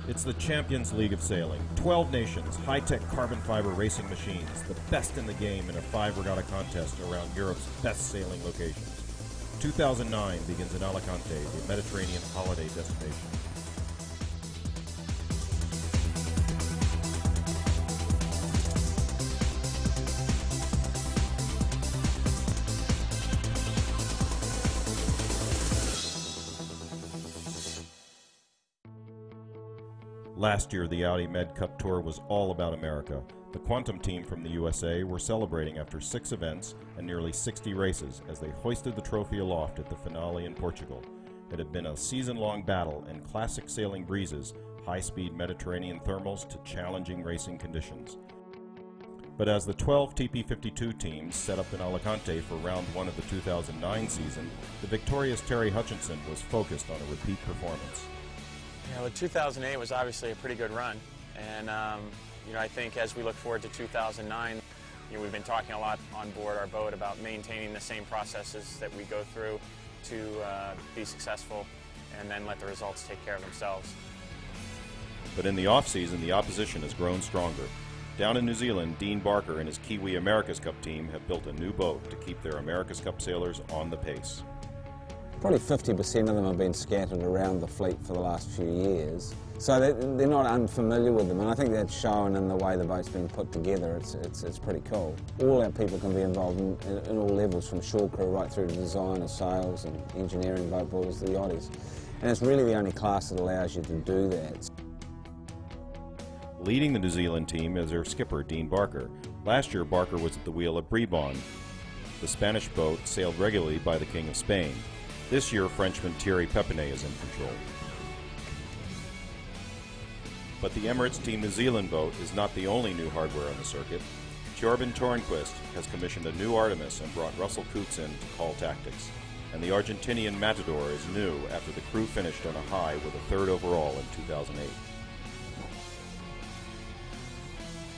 It's the Champions League of Sailing. 12 nations, high-tech carbon fiber racing machines, the best in the game in a 5-regatta contest around Europe's best sailing locations. 2009 begins in Alicante, the Mediterranean holiday destination. Last year, the Audi MedCUp Tour was all about America. The Quantum team from the USA were celebrating after 6 events and nearly 60 races as they hoisted the trophy aloft at the finale in Portugal. It had been a season-long battle in classic sailing breezes, high-speed Mediterranean thermals to challenging racing conditions. But as the 12 TP52 teams set up in Alicante for round 1 of the 2009 season, the victorious Terry Hutchinson was focused on a repeat performance. Well, 2008 was obviously a pretty good run, and I think as we look forward to 2009, we've been talking a lot on board our boat about maintaining the same processes that we go through to be successful, and then let the results take care of themselves. But in the off-season, the opposition has grown stronger. Down in New Zealand, Dean Barker and his Kiwi America's Cup team have built a new boat to keep their America's Cup sailors on the pace. Probably 50% of them have been scattered around the fleet for the last few years, so they're not unfamiliar with them, and I think that's shown in the way the boat's been put together. It's pretty cool. All our people can be involved in all levels, from shore crew right through to design and sales and engineering, boat builders, the yachties, and it's really the only class that allows you to do that. Leading the New Zealand team is their skipper, Dean Barker. Last year, Barker was at the wheel at Bribon. The Spanish boat sailed regularly by the King of Spain. This year, Frenchman Thierry Pepinet is in control. But the Emirates Team New Zealand boat is not the only new hardware on the circuit. Tjorben Tornquist has commissioned a new Artemis and brought Russell Coutts in to call tactics. And the Argentinian Matador is new after the crew finished on a high with a 3rd overall in 2008.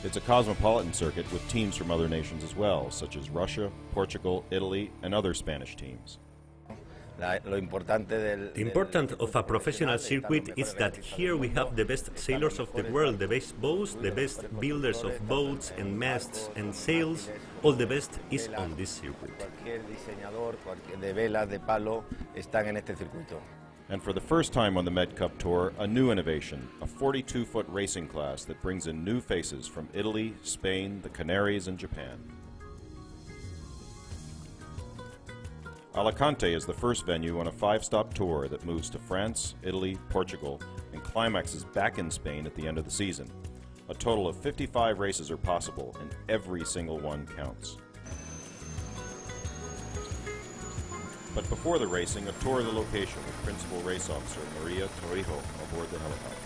It's a cosmopolitan circuit with teams from other nations as well, such as Russia, Portugal, Italy, and other Spanish teams. The important of a professional circuit is that here we have the best sailors of the world, the best boats, the best builders of boats and masts and sails. All the best is on this circuit. And for the first time on the MedCUp Tour, a new innovation, a 42-foot racing class that brings in new faces from Italy, Spain, the Canaries, and Japan. Alicante is the first venue on a 5-stop tour that moves to France, Italy, Portugal, and climaxes back in Spain at the end of the season. A total of 55 races are possible, and every single one counts. But before the racing, a tour of the location with Principal Race Officer Maria Torrijo aboard the helicopter.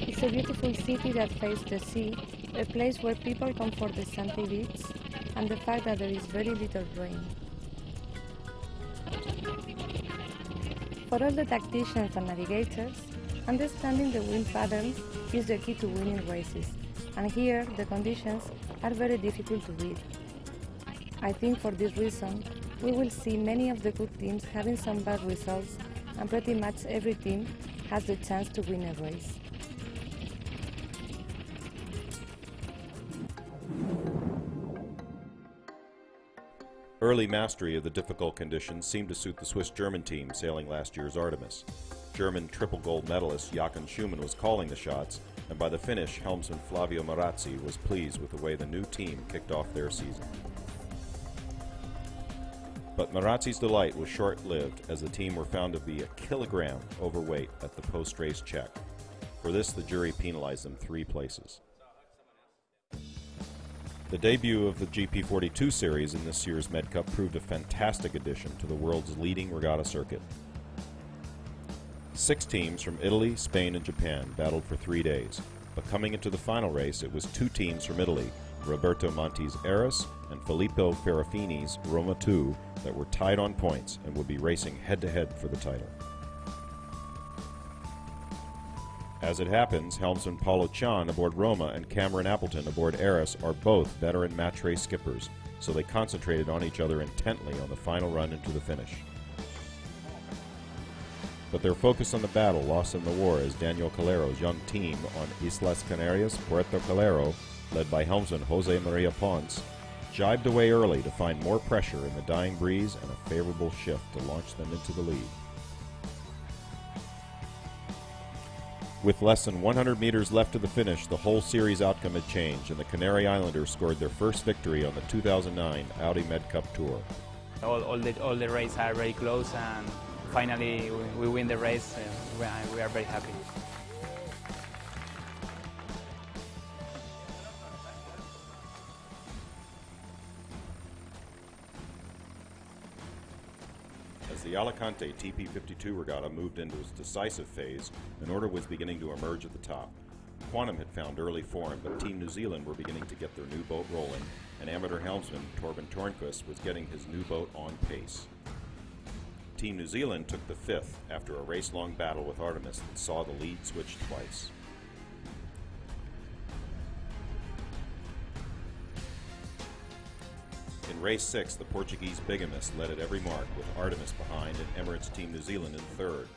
It's a beautiful city that faces the sea, a place where people come for the sandy beach and the fact that there is very little rain. For all the tacticians and navigators, understanding the wind patterns is the key to winning races, and here the conditions are very difficult to read. I think for this reason, we will see many of the good teams having some bad results, and pretty much every team has the chance to win a race. Early mastery of the difficult conditions seemed to suit the Swiss-German team sailing last year's Artemis. German triple gold medalist Jochen Schumann was calling the shots, and by the finish, helmsman Flavio Marazzi was pleased with the way the new team kicked off their season. But Marazzi's delight was short-lived as the team were found to be a kilogram overweight at the post-race check. For this, the jury penalized them 3 places. The debut of the GP42 series in this year's MedCUp proved a fantastic addition to the world's leading regatta circuit. 6 teams from Italy, Spain, and Japan battled for 3 days, but coming into the final race, it was 2 teams from Italy, Roberto Monti's Eris and Filippo Ferrafini's Roma 2, that were tied on points and would be racing head-to-head for the title. As it happens, helmsman Paulo Chan aboard Roma and Cameron Appleton aboard Eris are both veteran match race skippers, so they concentrated on each other intently on the final run into the finish. but their focus on the battle lost in the war as Daniel Calero's young team on Islas Canarias, Puerto Calero, led by helmsman Jose Maria Ponce, jibed away early to find more pressure in the dying breeze and a favorable shift to launch them into the lead. With less than 100 meters left to the finish, the whole series outcome had changed, and the Canary Islanders scored their first victory on the 2009 Audi MedCUp Tour. All the races are very close, and finally we win the race. We are very happy. As the Alicante TP52 regatta moved into its decisive phase, an order was beginning to emerge at the top. Quantum had found early form, but Team New Zealand were beginning to get their new boat rolling, and amateur helmsman Torben Tornquist was getting his new boat on pace. Team New Zealand took the fifth after a race-long battle with Artemis that saw the lead switch twice. In race 6, the Portuguese Bigamist led at every mark, with Artemis behind and Emirates Team New Zealand in third.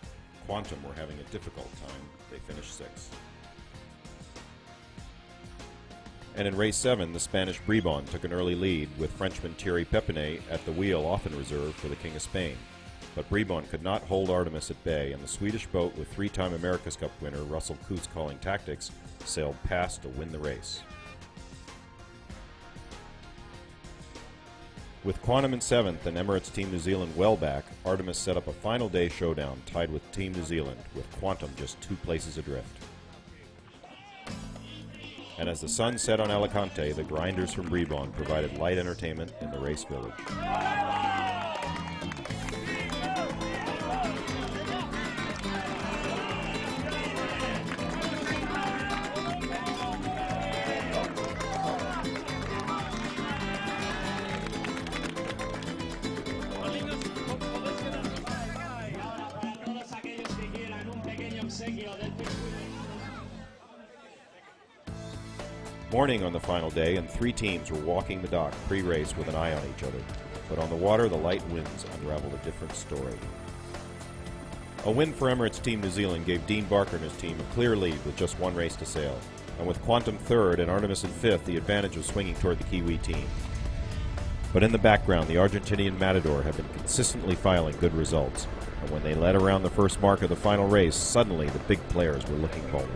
Quantum were having a difficult time. They finished sixth. And in race 7, the Spanish Bribon took an early lead, with Frenchman Thierry Pepinet at the wheel, off in reserve for the King of Spain. But Bribon could not hold Artemis at bay, and the Swedish boat with three-time America's Cup winner Russell Coutts calling tactics sailed past to win the race. With Quantum in 7th and Emirates Team New Zealand well back, Artemis set up a final day showdown tied with Team New Zealand, with Quantum just 2 places adrift. And as the sun set on Alicante, the grinders from Bribon provided light entertainment in the race village. Morning on the final day, and 3 teams were walking the dock pre-race with an eye on each other. But on the water, the light winds unraveled a different story. A win for Emirates Team New Zealand gave Dean Barker and his team a clear lead with just 1 race to sail. And with Quantum 3rd and Artemis in 5th, the advantage was swinging toward the Kiwi team. But in the background, the Argentinian Matador had been consistently filing good results. And when they led around the first mark of the final race, suddenly the big players were looking bold.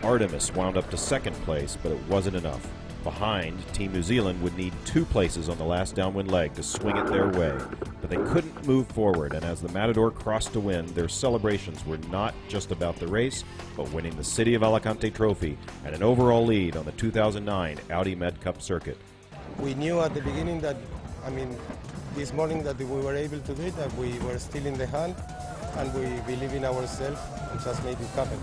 Artemis wound up to 2nd place, but it wasn't enough. Behind, Team New Zealand would need 2 places on the last downwind leg to swing it their way. But they couldn't move forward, and as the Matador crossed to win, their celebrations were not just about the race, but winning the City of Alicante trophy and an overall lead on the 2009 Audi MedCUp circuit. We knew at the beginning that, this morning that we were able to do it, that we were still in the hunt, and we believe in ourselves and just made it happen.